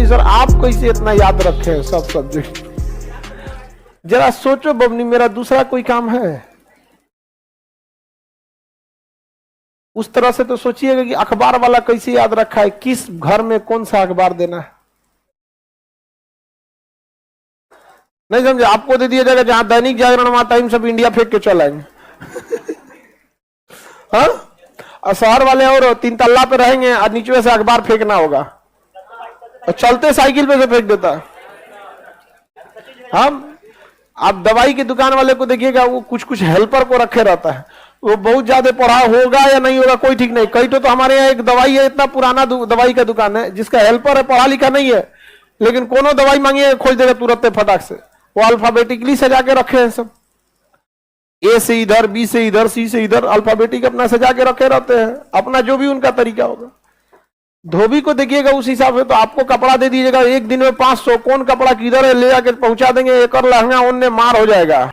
Professor आप कैसे इतना याद रखे हैं सब सब्जेक्ट? जरा सोचो बबनी, मेरा दूसरा कोई काम है? उस तरह से तो सोचिएगा कि अखबार वाला कैसे याद रखा है, किस घर में कौन सा अखबार देना है। नहीं समझे? आपको दे दिया जाएगा जहां दैनिक जागरण वहां टाइम्स ऑफ इंडिया फेंक के चल आएंगे। हाँ, और शहर वाले और 3 तल्ला पे रहेंगे और नीचे से अखबार फेंकना होगा, और चलते साइकिल पे से फेंक देता। हम आप दवाई की दुकान वाले को देखिएगा, वो कुछ कुछ हेल्पर को रखे रहता है, वो बहुत ज्यादा पढ़ा होगा या नहीं होगा कोई ठीक नहीं। कई तो हमारे यहाँ एक दवाई है, इतना पुराना दवाई का दुकान है, जिसका हेल्पर है पढ़ा लिखा नहीं है, लेकिन कोनो दवाई मांगिए खोज देगा तुरंत फटाक से। वो अल्फाबेटिकली सजा के रखे हैं सब, ए से इधर, बी से इधर, सी से इधर, अल्फाबेटिक अपना सजा के रखे रहते हैं, अपना जो भी उनका तरीका होगा। धोबी को देखिएगा उस हिसाब से, तो आपको कपड़ा दे दीजिएगा एक दिन में 500, कौन कपड़ा किधर है ले जाके पहुंचा देंगे, एक और लहंगा उनने मार हो जाएगा।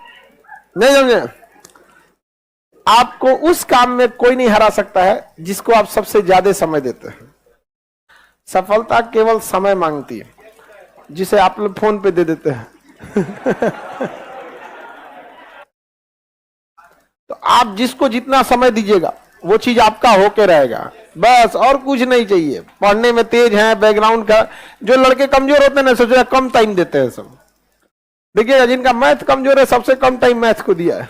नहीं समझे? आपको उस काम में कोई नहीं हरा सकता है जिसको आप सबसे ज्यादा समय देते हैं। सफलता केवल समय मांगती है, जिसे आप लोग फोन पे दे देते हैं। तो आप जिसको जितना समय दीजिएगा वो चीज आपका होके रहेगा, बस और कुछ नहीं चाहिए। पढ़ने में तेज है, बैकग्राउंड का, जो लड़के कमजोर होते हैं ना सोचो कम टाइम देते हैं सब। देखिएगा जिनका मैथ कमजोर है सबसे कम टाइम मैथ को दिया है,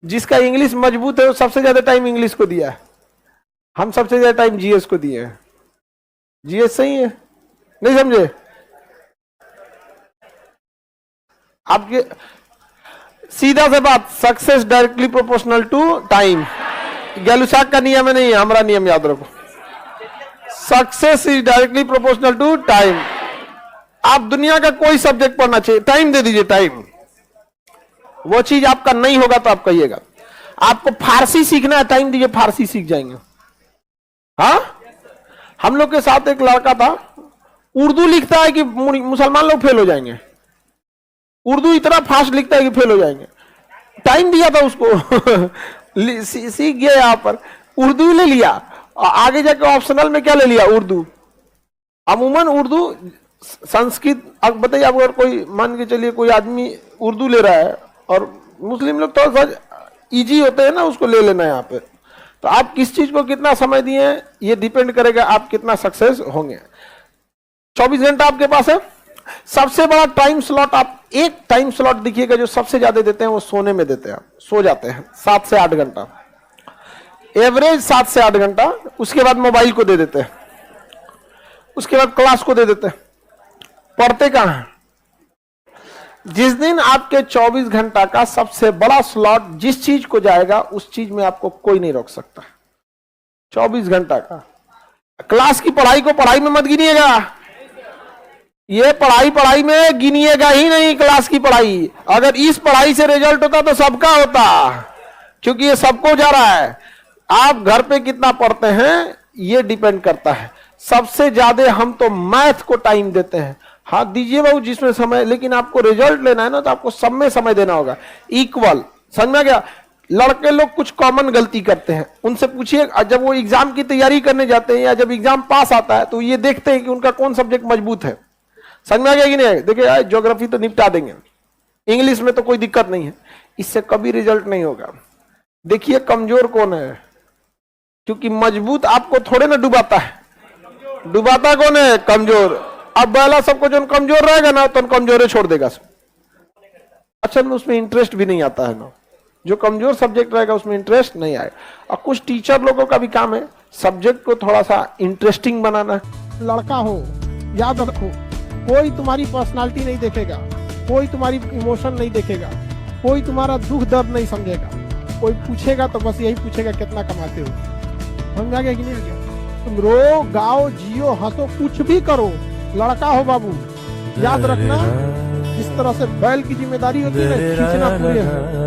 जिसका इंग्लिश मजबूत है वो सबसे ज्यादा टाइम इंग्लिश को दिया है। हम सबसे ज्यादा टाइम जीएस को दिए हैं। जीएस सही है, नहीं समझे? आपके सीधा से बात, success directly proportional to time. Gay Lussac का नियम है, नहीं है, हमारा नियम याद रखो। Success is directly proportional to time. आप दुनिया का कोई सब्जेक्ट पढ़ना चाहिए, टाइम दे दीजिए, टाइम। वो चीज आपका नहीं होगा तो आप कहिएगा। आपको फारसी सीखना है, टाइम दीजिए, फारसी सीख जाएंगे। हाँ, हम लोग के साथ एक लड़का था, उर्दू लिखता है कि मुसलमान लोग फेल हो जाएंगे। उर्दू इतना फास्ट लिखता है कि फेल हो जाएंगे। टाइम दिया था उसको, सीख गया, यहाँ पर उर्दू ले लिया, और आगे जाकर ऑप्शनल में क्या ले लिया, उर्दू। अमूमन उर्दू, संस्कृत, अब बताइए आप, अगर कोई मान के चलिए कोई आदमी उर्दू ले रहा है, और मुस्लिम लोग तो इजी होते हैं ना, उसको ले लेना है यहाँ पे। तो आप किस चीज को कितना समय दिए ये डिपेंड करेगा आप कितना सक्सेस होंगे। 24 घंटा आपके पास है। सबसे बड़ा टाइम स्लॉट, आप एक टाइम स्लॉट देखिएगा जो सबसे ज्यादा देते हैं, वो सोने में देते हैं। आप सो जाते हैं 7 से 8 घंटा, एवरेज 7 से 8 घंटा। उसके बाद मोबाइल को दे देते हैं, उसके बाद क्लास को दे देते हैं। पढ़ते कहां हैं? जिस दिन आपके 24 घंटा का सबसे बड़ा स्लॉट जिस चीज को जाएगा, उस चीज में आपको कोई नहीं रोक सकता। 24 घंटा का क्लास की पढ़ाई को पढ़ाई में मत गिनिएगा, ये पढ़ाई में गिनिएगा ही नहीं क्लास की पढ़ाई। अगर इस पढ़ाई से रिजल्ट होता तो सबका होता, क्योंकि ये सबको जा रहा है। आप घर पे कितना पढ़ते हैं ये डिपेंड करता है। सबसे ज्यादा हम तो मैथ को टाइम देते हैं। हाँ दीजिए बाबू जिसमें समय, लेकिन आपको रिजल्ट लेना है ना, तो आपको सब में समय देना होगा, इक्वल। समझ में गया? लड़के लोग कुछ कॉमन गलती करते हैं, उनसे पूछिए, जब वो एग्जाम की तैयारी करने जाते हैं या जब एग्जाम पास आता है, तो ये देखते हैं कि उनका कौन सब्जेक्ट मजबूत है। समझ में आ गया कि नहीं? देखिए ज्योग्राफी तो निपटा देंगे, इंग्लिश में तो कोई दिक्कत नहीं है, इससे कभी रिजल्ट नहीं होगा। देखिए कमजोर कौन है, क्योंकि मजबूत आपको थोड़े ना डुबाता है, डुबाता कौन है? कमजोर। अब पहला सबको जो कमजोर रहेगा ना, तो कमजोरे छोड़ देगा। अच्छा, उसमें इंटरेस्ट भी नहीं आता है ना, जो कमजोर सब्जेक्ट रहेगा उसमें इंटरेस्ट नहीं आएगा। और कुछ टीचर लोगों का भी काम है सब्जेक्ट को थोड़ा सा इंटरेस्टिंग बनाना। लड़का हो, याद रखो, कोई तुम्हारी पर्सनालिटी नहीं देखेगा, कोई तुम्हारी इमोशन नहीं देखेगा, कोई तुम्हारा दुख दर्द नहीं समझेगा। कोई पूछेगा तो बस यही पूछेगा कितना कमाते हो। समझ आ गया कि नहीं? तुम रो, गाओ, जियो, हंसो, कुछ भी करो, लड़का हो बाबू, याद रखना। जिस तरह से बैल की जिम्मेदारी होती है ना, खींचना पूरे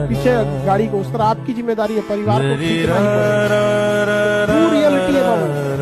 पीछे गाड़ी को, उस तरह आपकी जिम्मेदारी है परिवार को खींचना ही पड़ेगा। ट्रू रियलिटी है बाबू।